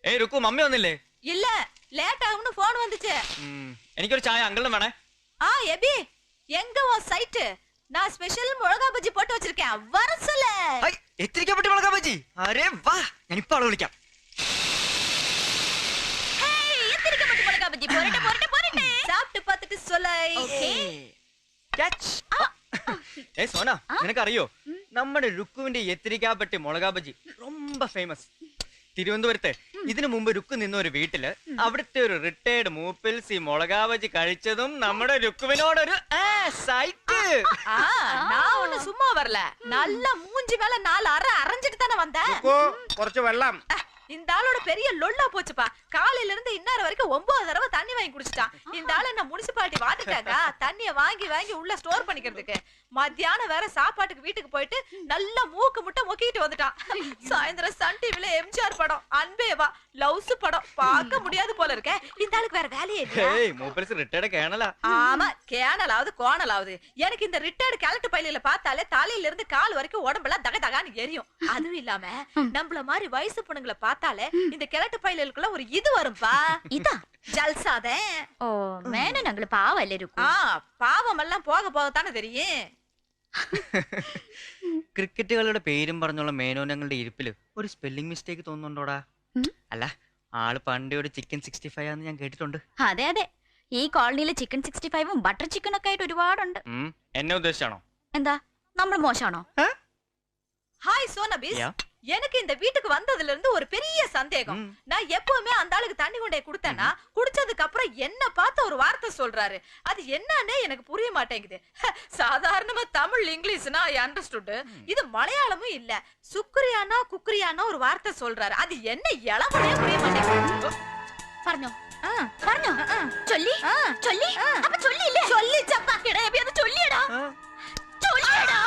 ഏയ് രുക്കു മമ്മി വന്നില്ലേ? இல்ல லேட் ஆகும்னு போன் வந்துச்சு. എനിക്കൊരു ചായ അങ്കിളും വേണേ. ஆ எபி எங்க உன் சைட்? நான் ஸ்பெஷல் மிளகா பஜ்ஜி போட்டு வச்சிருக்கேன். வர சொல்லு. ഹൈ എത്തിരിക്കപ്പെട്ടി മുളകാ ബജി. അരേ വാ ഞാൻ ഇപ്പോ ആളെ വിളിക്കാം. ஹேய் எத்திரிக்கப்பட்டி மிளகா பஜ்ஜி போறட்டே போறட்டே போறட்டே. சாப்பிட்டு பார்த்துட்டு சொல்லு. ஓகே. ക്യാച്ച്. ഏയ് സോന നിനക്കറിയോ നമ്മുടെ രുക്കുവിന്റെ എത്തിരിക്കപ്പെട്ടി മുളകാ ബജി ரொம்ப ഫേമസ്. തിരുവനന്തപുരത്ത് ഇതിനു മുമ്പ് രുക്കു നിന്ന ഒരു വീട്ടില് അവിടുത്തെ ഒരു റിട്ടയർഡ് മൂപ്പിൽസ് ഈ മുളകാ ബജി കഴിച്ചതും നമ്മുടെ രുക്കുവിനോടൊരു സൈറ്റ്. நான் ஒண்ணு சும்மா வரல. நல்ல மூஞ்சி மேல 4 அரை அரைஞ்சிட்டு தானே வந்தேன். കുറച്ച് വെള്ളം. இந்த ஆளோட பெரிய லொல்லா போச்சுப்பா. காலையில இருந்து இன்னொரு வரைக்கும் 9 தடவை தண்ணி வாங்கி குடிச்சிட்டான். இந்த ஆளு என்ன முனிசிபாலிட்டி வாட்டர் டேங்கா தண்ணிய வாங்கி வாங்கி உள்ள ஸ்டோர் பண்ணிக்கிறதுக்கு. மத்தியானம் வேற சாப்பாட்டுக்கு வீட்டுக்கு போயிட்டு நல்ல மூக்கு முட்டை மொக்கிட்டு வந்துட்டான். சாயந்தரம் சன் டிவில எம்ஜிஆர் படம் அன்பேவா லவ்ஸ் படம் பார்க்க முடியாது போல இருக்க. இந்த ஆளுக்கு வேற வேலையே இல்ல. ஏய் மூப்பில்ஸ் ரிட்டயர்ட் கேனலா. ஆமா கேனலாவது கோணலாவது. எனக்கு இந்த ரிட்டயர்ட் கேலட் பையில பார்த்தாலே தலையில இருந்து கால் வரைக்கும் உடம்பெல்லாம் தக தகான்னு எரியும். அதுவும் இல்லாம நம்மள மாதிரி வயசு பொண்ணுங்களை பார்த்தாலே இந்த கேலட் பையிலுக்குள்ள ஒரு இது வரும்பா. இதா ஜல்சாதே. ഓ മേനൻ ഞങ്ങള് പാവല്ലേ രുക്കു. പാവം എല്ലാം പോക പോകത്താനേ தெரியும். ക്രിക്കറ്റ് കളിയുടെ പേരും പറഞ്ഞുള്ള മേനോനങ്ങളുടെ ഇരിപ്പില് ഒരു സ്പെല്ലിംഗ് മിസ്റ്റേക്ക് തോന്നുന്നുണ്ടോടാ? അല്ല ആള് പണ്ടേ ഒരു ചിക്കൻ 65 ആണെന്ന് ഞാൻ കേട്ടിട്ടുണ്ട്. അതെ അതെ ഈ കോളനിയിലെ ചിക്കൻ 65ഉം ബട്ടർ ചിക്കനൊക്കെ ആയിട്ട് ഒരുപാടുണ്ട്. എന്നെ ഉദ്ദേശിച്ചാണോ? എന്താ നമ്മൾ മോശമാണോ? ஹாய் சோனபிஸ். எனக்கு இந்த வீட்டுக்கு வந்ததுல இருந்து ஒரு பெரிய சந்தேகம். நான் எப்பவுமே அந்த ஆளுக்கு தண்ணி கொண்டே கொடுத்தேன்னா குடிச்சதுக்கு அப்புறம் என்ன பார்த்து ஒரு வார்த்தை சொல்றாரு. அது என்னன்னே எனக்கு புரிய மாட்டேங்குது. சாதாரணமா தமிழ் இங்கிலீஷ்னா ஐ அண்டர்ஸ்டுட். இது மலையாளமும் இல்ல. சுக்ரியானா குக்ரியானா ஒரு வார்த்தை சொல்றாரு. அது என்ன இளவனே புரிய மாட்டேங்குது. പറഞ്ഞോ പറഞ്ഞോ ചൊല്ലി ചൊല്ലി അപ്പ ചൊല്ലിയില്ലേ? ചൊല്ലിച്ചപ്പ എടാ എബി അത് ചൊല്ലിയടാ. ചൊല്ലിയടാ.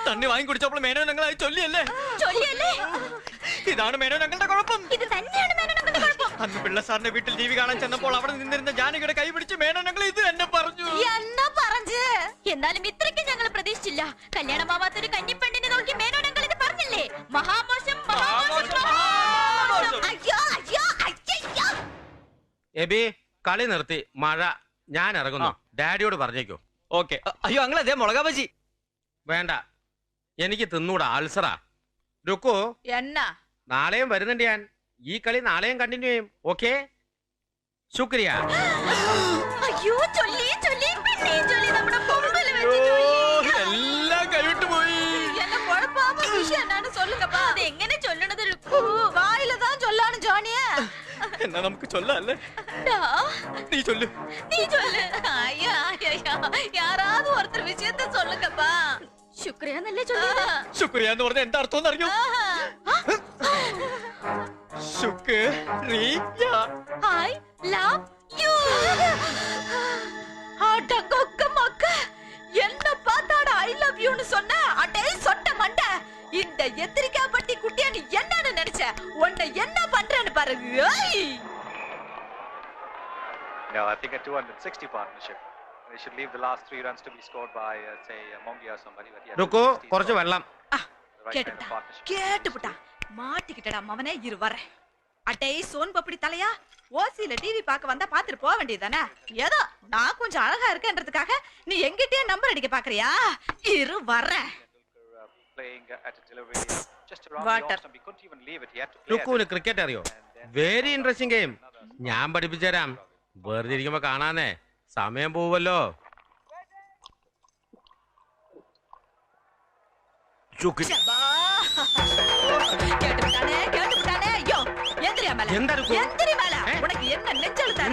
തണ്ണി വാങ്ങി കുടിച്ചപ്പോൾ മേനോ ഞങ്ങളായി ചൊല്ലിയല്ലേ? ചൊല്ലിയല്ലേ? ഇതാണ് മേനോ ഞങ്ങളുടെ കുഴപ്പം. ഇത് തന്നെയാണ് മേനോ ഞങ്ങളുടെ കുഴപ്പം. അന്ന് പിള്ള സാറിന്റെ വീട്ടിൽ ടിവി കാണാൻ ചെന്നപ്പോൾ അവിടെ നിന്നിരുന്ന ജാനകിയുടെ കൈ പിടിച്ച് മേനോ ഞങ്ങൾ ഇത് എന്നെ പറഞ്ഞു. എന്നാ പറഞ്ഞു? എന്നാലും ഇത്രയ്ക്ക് ഞങ്ങൾ പ്രതീക്ഷിച്ചില്ല. കല്യാണമാവാത്തൊരു കന്നിപ്പെണ്ണിനെ നോക്കി മേനോ ഞങ്ങൾ ഇത് പറഞ്ഞില്ലേ? മഹാമോശം മഹാമോശം. അയ്യോ അയ്യോ അയ്യോ. എബി കളി നിർത്തി. മഴ. ഞാൻ ഇറങ്ങുന്നു. ഡാഡിയോട് പറഞ്ഞേക്കോ. ഓക്കെ. അയ്യോ അങ്ങളെ അതേ മുളകാ ബജി വേണ്ട, എനിക്ക് തിന്നൂടാ, അൾസറാ. രുക്കു എന്നാ നാളെയും വരുന്നുണ്ട് ഞാൻ. ഈ കളി നാളെയും കണ്ടിന്യൂ ചെയ്യും. ഓക്കെ ശുക്രിയ. അയ്യോ ചൊല്ലി ചൊല്ലി പിന്നെയും ചൊല്ലി നമ്മുടെ കൊമ്പല് വെച്ച് ചൊല്ലി. എല്ലാം കൈവിട്ട് പോയി. என்ன குழப்பாம விஷயம் என்னன்னு சொல்லுங்கப்பா. അത് എങ്ങനെ ചൊല്ലണത്? வாயில தான் சொல்லானு ஜானியே. എന്നാ നമുക്ക് ചൊല്ലല്ലേ? നീ ചൊല്ലു. നീ ചൊല്ല്. അയ്യോ യാരാவது ഒരത്തർ വിഷയത്തെ சொல்லுங்கப்பா. ശുക്രിയ എന്നല്ലേ ചൊല്ലിയത്? ശുക്രിയ എന്ന് പറഞ്ഞ എന്താ അർത്ഥം അറിയോ? ശുക്രിയ. I love you. அடங்கொக்க மக்க என்ன பார்த்தாட ஐ லவ் யூன்னு சொன்ன. அடே சொட்ட மண்ட. இந்த எத்திரிக்காப்பட்டி குட்டியா நீ என்னன்னு நினைச்ச? உன்னை என்ன பண்றேன்னு பாரு. No, I think a 260 partnership. They should leave the last 3 runs to be scored by, say, Mongi or somebody. But yeah, Rukku കുറച്ച് വെള്ളം. கேட்டுப்புட்டா மாட்டிக்கிட்டடா மவனே. இரு வர. அடே சோன் பப்படி தலையா. ஓசில டிவி பார்க்க வந்தா பாத்துட்டு போக வேண்டியதானே. ஏதோ நான் கொஞ்சம் அழகா இருக்கேன்றதுக்காக நீ எங்கிட்டே நம்பர் அடிக்க பாக்குறியா? இரு வர. രുക്കുവിന് ക്രിക്കറ്റ് അറിയോ? Very interesting game. ഞാൻ പഠിപ്പിച്ചുതരാം. വെറുതെ ഇരിക്കുമ്പോ കാണാനേ സമയം പോവല്ലോ. உனக்கு என்ன நெஞ்செழுத்தா?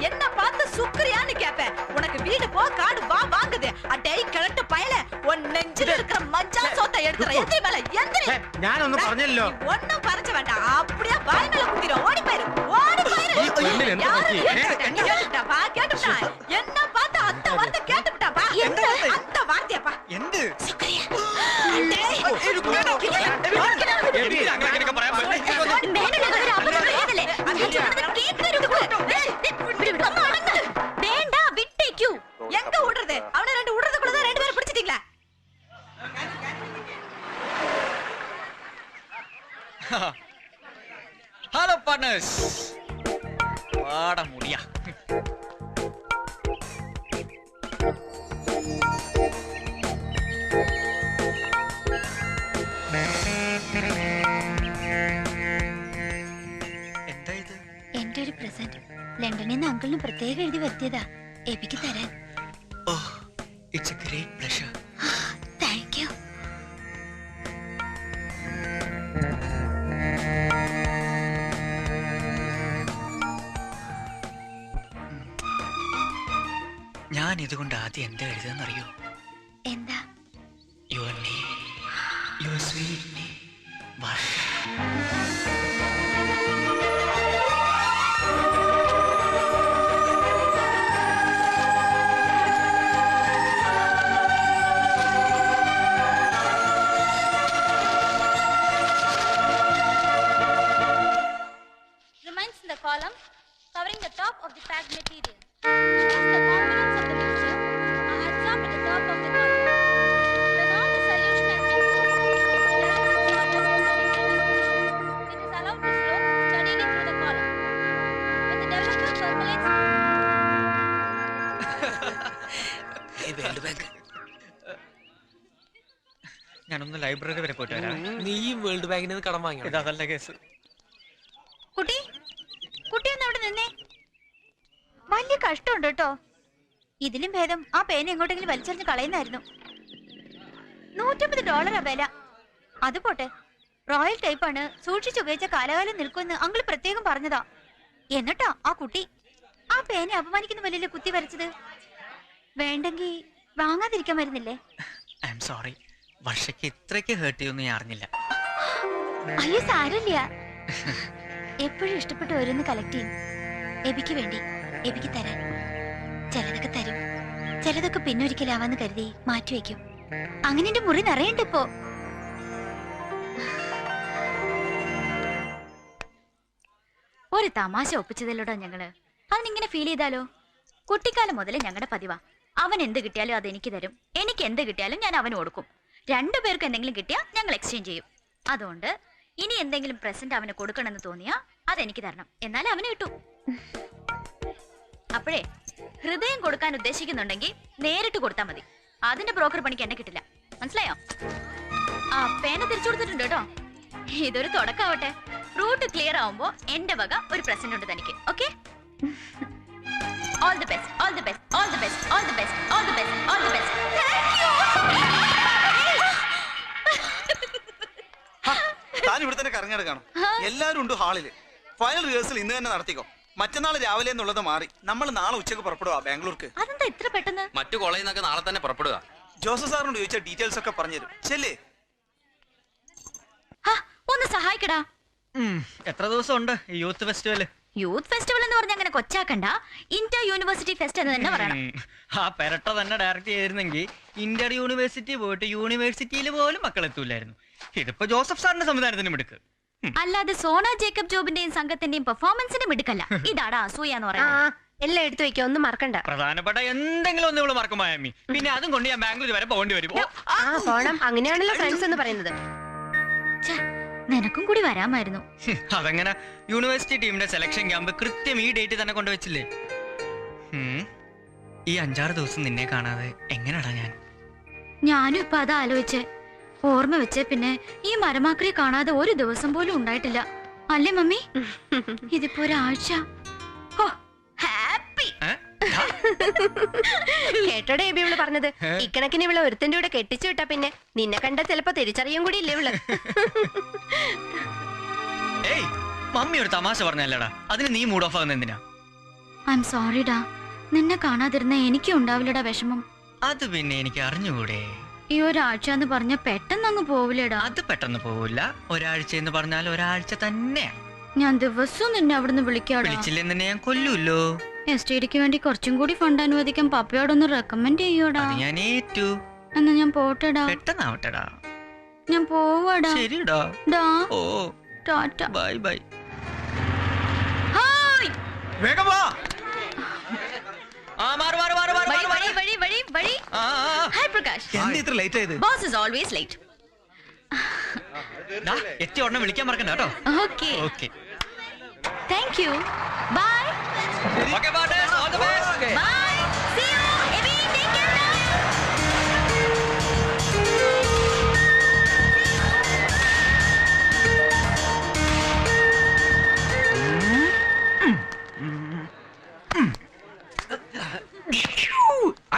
என்ன பார்த்து சுக்ரியான்னு கேப்பேன். உனக்கு வீடு போ காடு வா வாங்குது. அடே கிழட்டு பயல உன் நெஞ்சில இருக்கிற மஞ்சா சோத்தை எடுத்துற. எந்திரி மேல எந்திரி. ഞാനൊന്നും പറഞ്ഞല്ലോ. ஒண்ணும் பறஞ்ச வேண்டாம். அப்படியே வாய் மேல குத்திர. ஓடி போயிரு ஓடி போயிரு. கேட்டுட்டா பா கேட்டுட்டா. என்ன பார்த்து அந்த வார்த்தை கேட்டுட்டா பா. அந்த வார்த்தையாப்பா. എന്ത്? சுக்ரியா. വേണ്ട വിട്ടേക്കൂ. எங்க விடுறது? அவன ரெண்டு விடுறதுக்குள்ளதான் 2 பேரும் பிடிச்சிட்டீங்களா? Hello partners. പാട മുടിയാ. എന്താ ഇത്? എന്റെ ഒരു പ്രസന്റ് ലണ്ടനിൽ നിന്ന് അങ്കിളിന് പ്രത്യേകം എഴുതി വരുത്തിയതാ എബിക്ക് തരാൻ. Oh, it's a great pleasure. Thank you. ഞാൻ ഇതുകൊണ്ട് ആദ്യം എന്താ എഴുതാന്നറിയോ? എന്താ? Your name, your sweet name, Varsha. Remains in the column covering the top of the packed material. Because the components of the mixture are absorbed at the top of the column. When all the solution has been cooled, the directed solvent is ready. It is allowed to flow steadily through the column. When the developer percolates, ഞാനൊന്ന് library വരെ പോയിട്ട് വരാം. നീയും world ബാങ്കിൽ നിന്ന് കടം വാങ്ങി. ഇതല്ല കേസ്. കുട്ടി കുട്ടിയൊന്ന് അവിടെ നിന്നേ. വലിയ കഷ്ടമുണ്ട് കേട്ടോ. ഇതിലും ഭേദം ആ പേന എങ്ങോട്ടെങ്കിലും വലിച്ചെറിഞ്ഞ് കളയുന്നായിരുന്നു. $150 വില. അത് പോട്ടെ, റോയൽ ടൈപ്പാണ്, സൂക്ഷിച്ചുപയോഗിച്ച കാലകാലം നിൽക്കുമെന്ന് അങ്കിൾ പ്രത്യേകം പറഞ്ഞതാ. എന്നിട്ടാ ആ കുട്ടി ആ പേന അപമാനിക്കുന്ന വലിയ കുത്തി വരച്ചത്. വേണ്ടെങ്കിൽ വാങ്ങാതിരിക്കാൻ വരുന്നില്ലേ? I am sorry. വർഷയ്ക്ക് ഇത്രയ്ക്ക് ഹേർട്ട് ചെയ്യുമെന്ന് ഞാൻ അറിഞ്ഞില്ല. അയ്യോ സാരമില്ല. എപ്പോഴും ഇഷ്ടപ്പെട്ട് ഓരോന്ന് കളക്ട് ചെയ്യും. എബിക്ക് വേണ്ടി, എബിക്ക് തരാൻ. ചിലതൊക്കെ തരും, ചിലതൊക്കെ പിന്നൊരിക്കലാവാന്ന് കരുതി മാറ്റിവെക്കും. അങ്ങനെ എന്റെ മുറി നിറയണ്ട് ഇപ്പോ. ഒരു തമാശ ഒപ്പിച്ചതല്ലോടാ ഞങ്ങള്. അവനിങ്ങനെ ഫീൽ ചെയ്താലോ? കുട്ടിക്കാലം മുതലേ ഞങ്ങളുടെ പതിവാ. അവൻ എന്ത് കിട്ടിയാലും അത് എനിക്ക് തരും, എനിക്ക് എന്ത് കിട്ടിയാലും ഞാൻ അവന് കൊടുക്കും. രണ്ടുപേർക്ക് എന്തെങ്കിലും കിട്ടിയാൽ ഞങ്ങൾ എക്സ്ചേഞ്ച് ചെയ്യും. അതുകൊണ്ട് ഇനി എന്തെങ്കിലും പ്രസന്റ് അവന് കൊടുക്കണമെന്ന് തോന്നിയാ അതെനിക്ക് തരണം, എന്നാലും അവന് കിട്ടൂ. അപ്പോഴേ ഹൃദയം കൊടുക്കാൻ ഉദ്ദേശിക്കുന്നുണ്ടെങ്കിൽ നേരിട്ട് കൊടുത്താൽ മതി. അതിന്റെ ബ്രോക്കർ പണിക്ക് എന്നെ കിട്ടില്ല, മനസ്സിലായോ? ആ പേന തിരിച്ചു കൊടുത്തിട്ടുണ്ട് കേട്ടോ. ഇതൊരു തുടക്കാവട്ടെ. റൂട്ട് ക്ലിയർ ആവുമ്പോ എന്റെ വക ഒരു പ്രസന്റ് ഉണ്ട് തനിക്ക്. Okay? All the best, all the best, all the best, all the best, all the best, all the best. താൻ ഇവിടെ തന്നെ കറങ്ങിയെടുക്കണം. എല്ലാരും ഉണ്ട് ഹാളില്. ഫൈനൽ റിഹേഴ്സൽ ഇന്ന് തന്നെ നടത്തിക്കോ. മറ്റന്നാൾ രാവിലെ എന്നുള്ളത് മാറി. നമ്മൾ നാളെ ഉച്ചക്ക് പുറപ്പെടുക ബാംഗ്ലൂർക്ക്. അതെന്താ ഇത്ര പെട്ടെന്ന്? മറ്റു കോളേജിൽ നിന്നൊക്കെ നാളെ തന്നെ പുറപ്പെടുക. ജോസഫ് സാറിനോട് ചോദിച്ച ഡീറ്റെയിൽസ് ഒക്കെ പറഞ്ഞുതരും. ചെല്ലേ, ഒന്ന് സഹായിക്കടാ. എത്ര ദിവസം ഉണ്ട് ഈ യൂത്ത് ഫെസ്റ്റിവൽ? യൂത്ത് ഫെസ്റ്റിവൽ എന്ന് പറഞ്ഞ അങ്ങനെ കൊച്ചാക്കണ്ട. ഇന്റർ യൂണിവേഴ്സിറ്റി ഫെസ്റ്റ് എന്ന് തന്നെ പറയണം. ആ പെരട്ട തന്നെ ഡയറക്റ്റ് ചെയ്തിരുന്നെങ്കിൽ ഇന്റർ യൂണിവേഴ്സിറ്റി പോയിട്ട് യൂണിവേഴ്സിറ്റിയിൽ പോലും മക്കൾ എത്തൂലായിരുന്നു. ഇതിപ്പോ ജോസഫ് സാറിന്റെ സംവിധാനത്തിന് മിടുക്ക്. അല്ലാതെ സോണ ജേക്കബ് ജോബിന്റെയും സംഘത്തിന്റെയും പെർഫോമൻസിന് മിടുക്കല്ല. ഇതാടാ അസൂയാന്ന് പറയുന്നത്. എല്ലാം എടുത്തു വെക്കാം, ഒന്നും മറക്കണ്ട. പ്രധാനപ്പെട്ട എന്തെങ്കിലും ഒന്ന് ഇവള് മറക്കും മായാമി. പിന്നെ അതും കൊണ്ട് ഞാൻ ബാംഗ്ലൂർ വരെ പോകേണ്ടി വരും. പോണം. അങ്ങനെയാണല്ലോ ഫ്രണ്ട്സ് എന്ന് പറയുന്നത്. നിനക്കും കൂടി വരാമായിരുന്നു. അതെങ്ങനെ? യൂണിവേഴ്സിറ്റി ടീമിന്റെ സെലക്ഷൻ ക്യാമ്പ് കൃത്യം ഈ ഡേറ്റ് തന്നെ കൊണ്ടുവച്ചില്ലേ? ഈ 5-6 ദിവസം നിന്നെ കാണാതെ എങ്ങനെയാടാ ഞാൻ? ഞാനും ഇപ്പൊ അത് ആലോചിച്ചേ. ഓർമ്മ വെച്ചേ പിന്നെ ഈ മരമാക്രിയെ കാണാതെ ഒരു ദിവസം പോലും ഉണ്ടായിട്ടില്ല. അല്ലേ മമ്മി? ഇതിപ്പോ ഒരാഴ്ച. ഹാപ്പി. കേട്ടോടെ എബി ഇവള് പറഞ്ഞത്. ഇക്കണക്കിന് ഇവള് ഒരുത്തന്റെ കൂടെ കെട്ടിച്ചു വിട്ടാ പിന്നെ നിന്നെ കണ്ട ചിലപ്പോ തിരിച്ചറിയും കൂടി ഇല്ലേ ഇവള്. ഏയ്, മമ്മി ഒരു തമാശ പറഞ്ഞല്ലടാ. അതിന് നീ മൂഡ് ഓഫ് ആകുന്ന എന്തിനാ? ഐ എം സോറിഡാ. നിന്നെ കാണാതിരുന്ന എനിക്കും ഉണ്ടാവില്ലടാ വിഷമം. അത് പിന്നെ എനിക്ക് അറിഞ്ഞുകൂടെ? ഈ ഒരാഴ്ച എന്ന് പറഞ്ഞ പെട്ടെന്ന് അങ്ങ് പോവില്ലേടാ. അത് പെട്ടെന്ന് പോവില്ല. ഒരാഴ്ച എന്ന് പറഞ്ഞാൽ ഒരാഴ്ച തന്നെ. ഞാൻ ദിവസവും നിന്നെ അവിടുന്ന് വിളിക്കാടാ. വിളിച്ചില്ലേ നിന്നെ ഞാൻ കൊല്ലൂല്ലോ. എസ്റ്റേഡിക്ക് വേണ്ടി കുറച്ചും കൂടി ഫണ്ട് അനുവദിക്കാൻ പപ്പയോടൊന്ന് റെക്കമെൻഡ് ചെയ്യോടാ. ഞാൻ ഏറ്റു. എന്നാ ഞാൻ പോട്ടെടാ. പെട്ടെന്നാവട്ടെടാ. ഞാൻ പോവാടാ. ശരിടാ. ഡാ. Oh tata. Bye bye. Hi. വേഗം വാ. മാറ് മാറ് മാറ് മാറ് വഴി വഴി വഴി വഴി വഴി. ഹായ് പ്രകാശ്. എന്താ ഇത്ര ലേറ്റ് ആയത്? Boss is always late. എത്തി ഉടനെ വിളിക്കാൻ മറക്കണ്ട കേട്ടോ. Okay. Okay. Thank you bye Okay, partners, all the best. Bye see you AB take care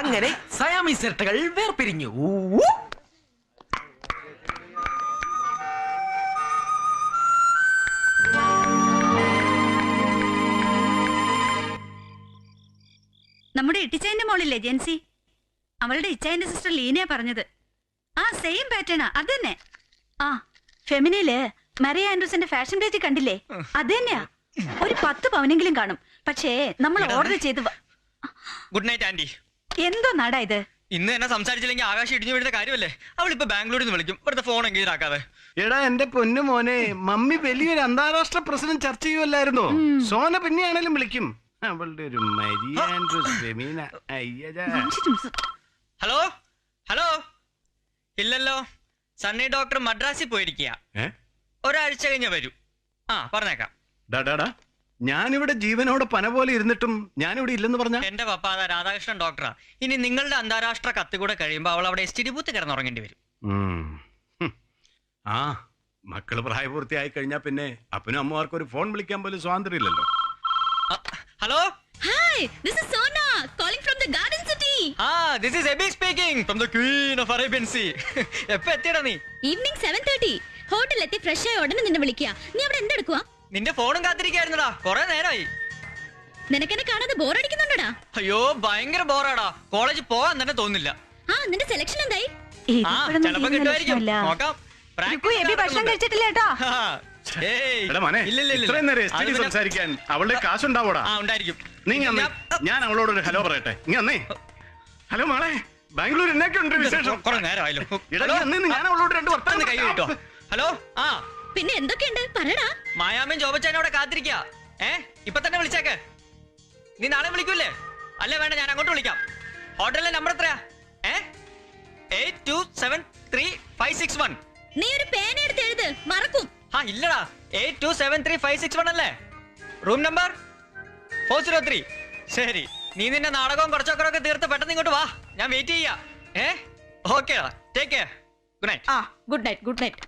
അങ്ങനെ സയാമീസ് ഇരട്ടകൾ വേർപിരിഞ്ഞു. നമ്മുടെ ഇട്ടിച്ചേന്റെ മോളില്ലേ ജെൻസി, അവളുടെ ഇച്ചായന്റെ സിസ്റ്റർ ലീനയാ പറഞ്ഞത്. ആ സെയിം പാറ്റേണാ, അത് തന്നെ. ആ ഫെമിനയില് മറിയ ആൻഡ്രൂസിന്റെ ഫാഷൻ പേജ് കണ്ടില്ലേ, അത് തന്നെയാ. ഒരു 10 പവനെങ്കിലും കാണും. പക്ഷേ നമ്മൾ ഓർഡർ ചെയ്ത് ഗുഡ് നൈറ്റ് ആന്റി. എന്തോ നാടാ ഇത്. ഇന്ന് എന്നെ സംസാരിച്ചില്ലെങ്കിൽ ആകാശം ഇടിഞ്ഞു വീഴുന്ന കാര്യമല്ലേ. അവളിപ്പോ ബാംഗ്ലൂരിൽ നിന്ന് വിളിക്കും. ഇവിടുത്തെ ഫോൺ എങ്കിലും ആക്കാതെ. എടാ എന്റെ പൊന്നു മോനെ, മമ്മി വലിയൊരു അന്താരാഷ്ട്ര പ്രശ്നം ചർച്ച ചെയ്യുമല്ലായിരുന്നോ? സോന പിന്നെയാണേലും വിളിക്കും. അവളുടെ ഒരു Maria Andrews Femina. Hello hello. ഇല്ലല്ലോ, സണ്ണി ഡോക്ടർ മദ്രാസിൽ പോയിരിക്കുക. ഒരാഴ്ച കഴിഞ്ഞ് വരൂ. ആ പറഞ്ഞേക്കാം. ഞാനിവിടെ ജീവനോടെ പന പോലെ ഇരുന്നിട്ടും ഞാനിവിടെ ഇല്ലെന്ന് പറഞ്ഞ എന്റെ പപ്പ അതാ രാധാകൃഷ്ണൻ ഡോക്ടറാ. ഇനി നിങ്ങളുടെ അന്താരാഷ്ട്ര കത്ത് കൂടെ കഴിയുമ്പോ അവൾ അവിടെ എസ് ടി ഡി ബൂത്ത് കിടന്നുറങ്ങേണ്ടി വരും. ആ മക്കള് പ്രായപൂർത്തിയായി കഴിഞ്ഞാ പിന്നെ അപ്പനും അമ്മമാർക്കും ഒരു ഫോൺ വിളിക്കാൻ പോലും സ്വാതന്ത്ര്യം ഇല്ലല്ലോ. Hello. Hi, this is Sona calling from the garden city. This is AB speaking from the queen of Arabian sea. എപ്പോ എത്തിയടാ നീ? ഈവനിംഗ് 7:30. ഹോട്ടലിലെത്തി ഫ്രഷ് ആയി ഉടനെ നിന്നെ വിളിക്കുക. നീ അവിടെ എന്തെടുക്കുവാ? നിന്റെ ഫോണും കാത്തിരിക്കായിരുന്നടാ, കൊറേ നേരമായി. നിനക്കെന്നെ കാണാതെ ബോറടിക്കുന്നുണ്ടോടാ? അയ്യോ ഭയങ്കര ബോറാടാ. കോളേജ് പോകാൻ തന്നെ തോന്നില്ല. ആ നിന്റെ സെലക്ഷൻ എന്തായി? ചിലപ്പോ കിട്ടുമായിരിക്കും, നോക്കാം. ഭക്ഷണം കഴിച്ചിട്ടില്ല കേട്ടോ. സംസാരിക്കാൻ അവളുടെ കാശുണ്ടാവോടാ? ഉണ്ടായിരിക്കും. നീ ഞാൻ അവളോടൊരു ഹലോ പറയട്ടെ. നീ അന്നേ ഹലോ മോളെ, ബാംഗ്ലൂർ എന്നൊക്കെ ഉണ്ട് വിശേഷം? കുറെ നേരമായല്ലോ. ഞാൻ അവളോട് 2 വർത്തമാനം കൈ കിട്ടോ. ഹലോ. ആ പിന്നെ എന്തൊക്കെയുണ്ട് പറയടാ. മായാമയും ജോബച്ചാനോടെ കാത്തിരിക്കാ. ഇപ്പൊ തന്നെ വിളിച്ചേക്ക്. നീ നാളെ വിളിക്കൂല്ലേ? അല്ലേ വേണ്ട, ഞാൻ അങ്ങോട്ട് വിളിക്കാം. ഹോട്ടലിലെ നമ്പർ എത്രയാ? 8273-561. നീ ഒരു പേന എടുത്ത് എഴുത്, മറക്കും. ഇല്ലടാ, 8273-561 അല്ലേ? Room number 403. ശരി, നീ നിന്റെ നാടകവും കുറച്ചൊക്കെ തീർത്ത് പെട്ടെന്ന് ഇങ്ങോട്ട് വാ. ഞാൻ വെയിറ്റ് ചെയ്യാ. ഓക്കേടാ, take care. Good night. Good night good night.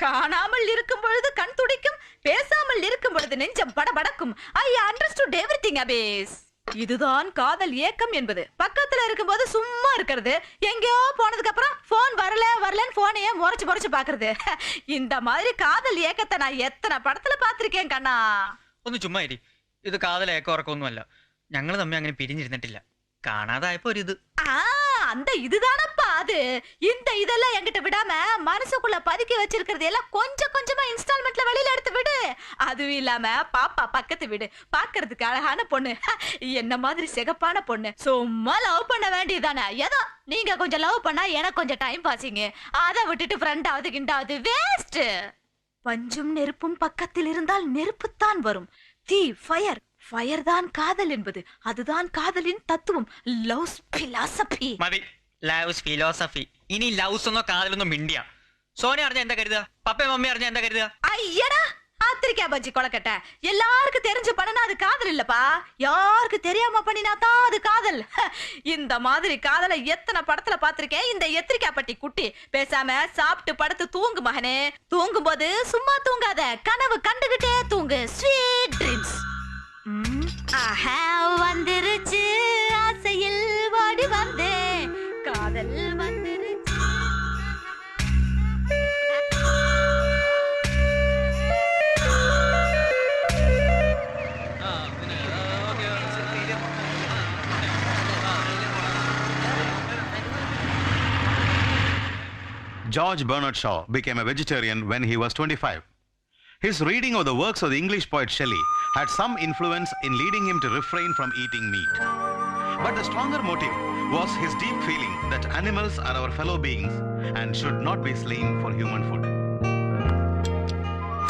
காணாமல் இருக்கும் பொழுது கண் துடிக்கும், பேசாமல் இருக்கும் பொழுது நெஞ்சம் படபடக்கும். I understood everything அபேஸ். இதுதான் காதல் ஏக்கம் என்பது. பக்கத்துல இருக்கும்போது சும்மா இருக்கிறது, எங்கேயோ போனதுக்கு அப்புறம் போன் வரலன்னு போனையே முறைச்சு பாக்குறது. இந்த மாதிரி காதல் ஏக்கத்தை நான் எத்தனை படத்துல பாத்திருக்கேன் கண்ணா. ഒന്ന് ചുമ്മാ ഇരി. ഇത് കാതൽ ഏക്കം ഉറക്കമൊന്നുമല്ല. ഞങ്ങൾ തമ്മിൽ അങ്ങനെ പിരിഞ്ഞിരുന്നിട്ടില്ല. കാണാതായപ്പോ ഒരു ഇത്. அந்த இதுதானப்பா அது. இந்த இதெல்லாம் என்கிட்ட விடாம மனசுக்குள்ள பதுக்கி வச்சிருக்கிறது எல்லாம் கொஞ்சம் கொஞ்சமா இன்ஸ்டால்மெண்ட்ல வெளியில எடுத்து விடு. அதுவும் இல்லாம பாப்பா பக்கத்து வீடு, பாக்குறதுக்கு அழகான பொண்ணு, என்ன மாதிரி சிகப்பான பொண்ணு. சும்மா லவ் பண்ண வேண்டியதானே. ஏதோ நீங்க கொஞ்சம் லவ் பண்ணா எனக்கு கொஞ்சம் டைம் பாசிங்க. அதை விட்டுட்டு ஃப்ரெண்டாவது கிண்டாவது வேஸ்ட். பஞ்சும் நெருப்பும் பக்கத்தில் இருந்தால் நெருப்புத்தான் வரும். தீ ஃபயர், ஃபயர் தான் காதல் என்பது. அதுதான் காதலின் தத்துவம். Loves philosophy. മതി, ലവ്സ് ഫിലോസഫി. ഇനി ലവ്സ് ഒന്നോ കാതലൊന്നും മിണ്ടിയ. സോന അറിഞ്ഞ എന്താ കരുതുക? പപ്പയും മമ്മി അറിഞ്ഞ എന്താ കരുതുക? ஐயடா ஆத்திரிக்கா பஜ்ஜி கொலக்கட்டை. எல்லாருக்கும் தெரிஞ்சு பண்ணனா அது காதல் இல்லப்பா. யாருக்கு தெரியாம பண்ணினா தான் அது காதல். இந்த மாதிரி காதலை எத்தனை படத்துல பாத்திருக்கேன். இந்த எத்திரிக்கா பட்டி குட்டி. பேசாம சாப்பிட்டு படுத்து தூங்கு மகனே. தூங்கும் போது சும்மா தூங்காத, கனவு கண்டுகிட்டே தூங்கு. Sweet dreams. வந்துருச்சு ஆசையில் வாடி வந்தேன், காதல் வந்துருச்சு. George Bernard Shaw became a vegetarian when he was 25. His reading of the works of the English poet Shelley had some influence in leading him to refrain from eating meat. But the stronger motive was his deep feeling that animals are our fellow beings and should not be slain for human food.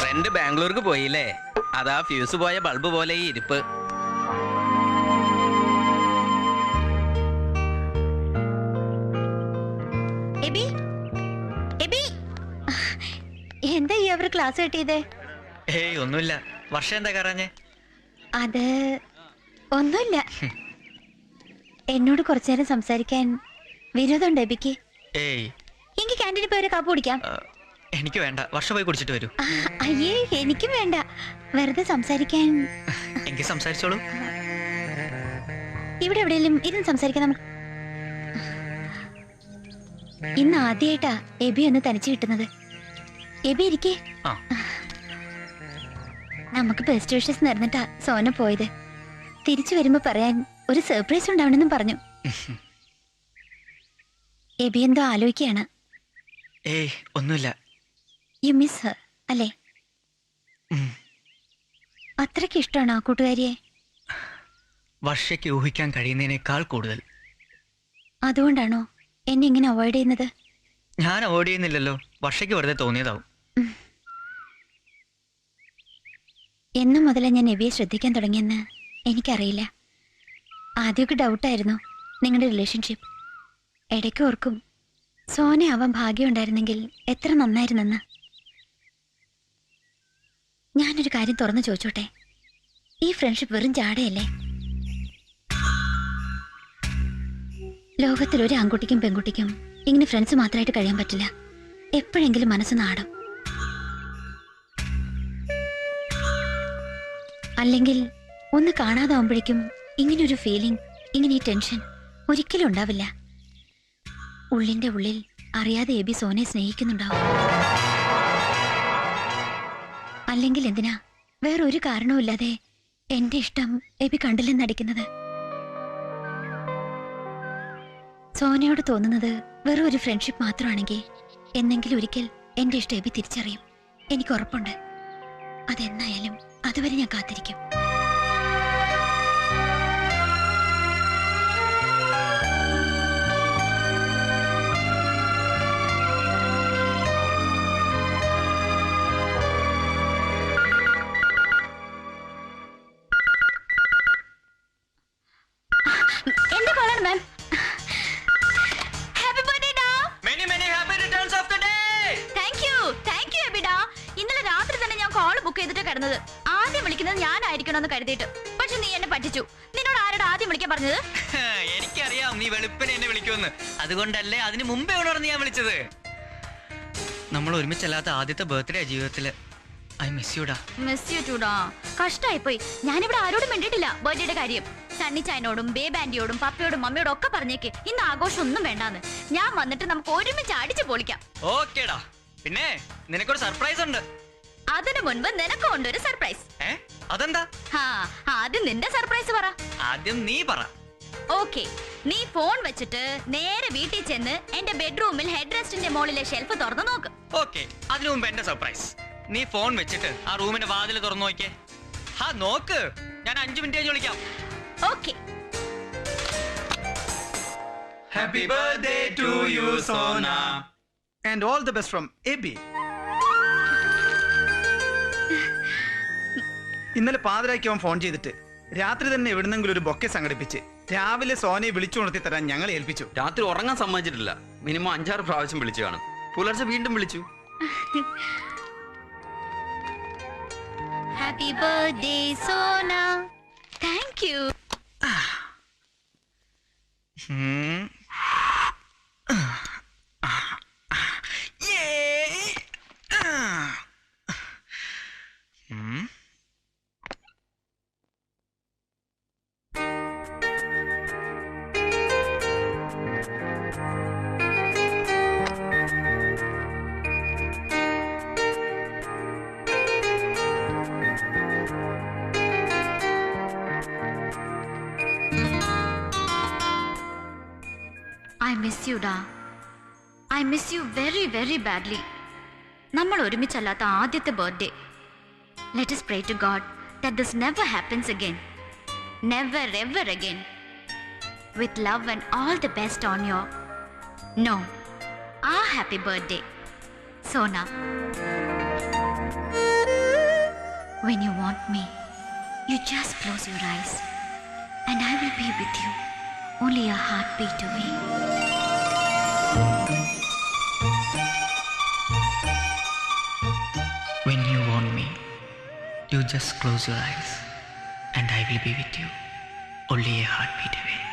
Friend ബാംഗ്ലൂർക്ക് പോയില്ലേ? അതാ fuse പോയ bulb പോലെ ഈ ഇരിപ്പ്. എന്താ ഈ അവർ class കിട്ടിയതേ? ഒന്നുമില്ല. വർഷം എന്താ കറഞ്ഞേ? അത് ഒന്നുമില്ല. എന്നോട് കുറച്ചു നേരം സംസാരിക്കാൻ വിരോധമുണ്ട് എബിക്ക്? ഏയ്, എനിക്ക് ക്യാൻറ്റീനിൽ പോയി ഒരു കാപ്പ് കുടിക്കാം. എനിക്ക് വേണ്ട, വർഷം പോയി കുടിച്ചിട്ട് വരൂ. അയ്യേ, എനിക്കും വേണ്ട. വെറുതെ സംസാരിക്കാൻ. എങ്കിൽ സംസാരിച്ചോളൂ. ഇവിടെ എവിടെയെങ്കിലും ഇരുന്ന് സംസാരിക്കാൻ നമുക്ക്. ഇന്ന് ആദ്യമായിട്ടാ എബി ഒന്ന് തനിച്ച് കിട്ടുന്നത്. എബി ഇരിക്കേ. നമുക്ക് ബെസ്റ്റ് വിഷസ് നേർന്നിട്ടാ സോന പോയത്. തിരിച്ചു വരുമ്പോ പറയാൻ ഒരു സർപ്രൈസ് ഉണ്ടാവണമെന്നും പറഞ്ഞു. എബി എന്തോ ആലോചിക്കുകയാണ്. ഏയ്, ഒന്നുമില്ല. യു മിസ് ഹർ അല്ലേ? അത്രയ്ക്ക് ഇഷ്ടമാണോ ആ കൂട്ടുകാരിയെ? വർഷയ്ക്ക് ഊഹിക്കാൻ കഴിയുന്നതിനേക്കാൾ കൂടുതൽ. അതുകൊണ്ടാണോ എന്നെ ഇങ്ങനെ അവോയ്ഡ് ചെയ്യുന്നത്? ഞാൻ അവോയ്ഡ് ചെയ്യുന്നില്ലല്ലോ, വർഷയ്ക്ക് വെറുതെ തോന്നിയതാവും. എന്നു മുതലേ ഞാൻ എബിയെ ശ്രദ്ധിക്കാൻ തുടങ്ങിയെന്ന് എനിക്കറിയില്ല. ആദ്യമൊക്കെ ഡൗട്ടായിരുന്നു നിങ്ങളുടെ റിലേഷൻഷിപ്പ്. ഇടയ്ക്ക് ഓർക്കും സോനയാവാൻ ഭാഗ്യം ഉണ്ടായിരുന്നെങ്കിൽ എത്ര നന്നായിരുന്നെന്ന്. ഞാനൊരു കാര്യം തുറന്നു ചോദിച്ചോട്ടെ, ഈ ഫ്രണ്ട്ഷിപ്പ് വെറും ജാടയല്ലേ? ലോകത്തിലൊരു ആൺകുട്ടിക്കും പെൺകുട്ടിക്കും ഇങ്ങനെ ഫ്രണ്ട്സ് മാത്രമായിട്ട് കഴിയാൻ പറ്റില്ല. എപ്പോഴെങ്കിലും മനസ്സ് നാടും. അല്ലെങ്കിൽ ഒന്ന് കാണാതാവുമ്പോഴേക്കും ഇങ്ങനൊരു ഫീലിംഗ്, ഇങ്ങനെ ഈ ടെൻഷൻ ഒരിക്കലും ഉണ്ടാവില്ല. ഉള്ളിന്റെ ഉള്ളിൽ അറിയാതെ എബി സോനെ സ്നേഹിക്കുന്നുണ്ടാവും. അല്ലെങ്കിൽ എന്തിനാ വേറൊരു കാരണവുമില്ലാതെ എന്റെ ഇഷ്ടം എബി കണ്ടില്ലെന്നടിക്കുന്നത്? സോനയോട് തോന്നുന്നത് വെറും ഒരു ഫ്രണ്ട്ഷിപ്പ് മാത്രമാണെങ്കിൽ എന്നെങ്കിലും ഒരിക്കൽ എന്റെ ഇഷ്ടം എബി തിരിച്ചറിയും. എനിക്ക് ഉറപ്പുണ്ട്. അതെന്നായാലും അതുവരെ ഞാൻ കാത്തിരിക്കും. എന്റെ കോളാണ് മാം. ഹാപ്പി ബർത്ത്ഡേ ഡാ. Many many happy returns of the day. Thank you എബിഡാ. ഇന്നലെ രാത്രി തന്നെ ഞാൻ കോൾ ബുക്ക് ചെയ്തിട്ട് കിടന്നത്. ആദ്യം വിളിക്കുന്നത് ഞാനായിരിക്കണമെന്ന് കരുതിയിട്ട്. പക്ഷെ നീ എന്നെ പറ്റിച്ചു. നിന്നോട് ആരോട് ആദ്യം വിളിക്കാൻ പറഞ്ഞത്? എനിക്കറിയാം നീ വെളുപ്പിനെ എന്നെ വിളിക്കുമെന്ന്. അതുകൊണ്ടല്ലേ അതിന് മുമ്പേ ഉണർന്ന് ഞാൻ വിളിച്ചത്. നമ്മൾ ഒരുമിച്ചല്ലാത്ത ആദ്യത്തെ ബർത്ത്ഡേ ജീവിതത്തില്. ഐ മിസ് യുടാ. മിസ് യു ടൂടാ. കഷ്ടായി പോയി. ഞാനിവിടെ ആരോടും മിണ്ടിട്ടില്ല ബർത്ത്ഡേയുടെ കാര്യം. സണ്ണിച്ചായനോടും ബേബ് ആന്റിയോടും പപ്പയോടും മമ്മിയോടും ഒക്കെ പറഞ്ഞേക്ക് ഇന്ന് ആഘോഷം ഒന്നും വേണ്ടാന്ന്. ഞാൻ വന്നിട്ട് നമുക്ക് ഒരുമിച്ച് അടിച്ചു പൊളിക്കാം. ഓക്കേടാ. പിന്നെ നിനക്കൊരു സർപ്രൈസ് ഉണ്ട്. അതിനു മുൻപ് നിനക്കും ഉണ്ട് ഒരു സർപ്രൈസ്. അതെന്താ? ആദ്യം നിന്റെ സർപ്രൈസ് പറ. ആദ്യം നീ പറ. ഓക്കെ, നീ ഫോൺ വെച്ചിട്ട് നേരെ വീട്ടിൽ ചെന്ന് എന്റെ ബെഡ്റൂമിൽ ഹെഡ് റെസ്റ്റിന്റെ മുകളിലെ ഷെൽഫ് തുറന്നു നോക്ക്. ഓക്കെ, അതിനു മുമ്പ് എന്റെ സർപ്രൈസ്. നീ ഫോൺ വെച്ചിട്ട് ആ റൂമിന്റെ വാതിൽ തുറന്നു നോക്കിയേ. നോക്ക്, ഞാൻ 5 മിനിറ്റ് കഴിഞ്ഞ് വിളിക്കാം. Okay. Happy birthday to you Sona and all the best from AB. ഇന്നലെ പാതിരായ്ക്ക് അവൻ ഫോൺ ചെയ്തിട്ട് രാത്രി തന്നെ എവിടുന്നെങ്കിലും ഒരു ബൊക്കെ സംഘടിപ്പിച്ച് രാവിലെ സോനയെ വിളിച്ചുണർത്തി തരാൻ ഞങ്ങളെ ഏൽപ്പിച്ചു. രാത്രി ഉറങ്ങാൻ സമ്മതിച്ചിട്ടില്ല. മിനിമം 5-6 പ്രാവശ്യം വിളിച്ചു കാണും. പുലർച്ചെ വീണ്ടും വിളിച്ചു. Happy birthday Sona. Thank you. I miss you, Da. I miss you very, very badly. നമ്മൾ ഒരുമിച്ചല്ലാത്ത ആദ്യത്തെ birthday. Let us pray to God that this never happens again. Never ever again. With love and all the best on your... No. Our happy birthday. Sona. When you want me, you just close your eyes and I will be with you. Only a heartbeat away. When you want me, you just close your eyes and I will be with you only a heartbeat away.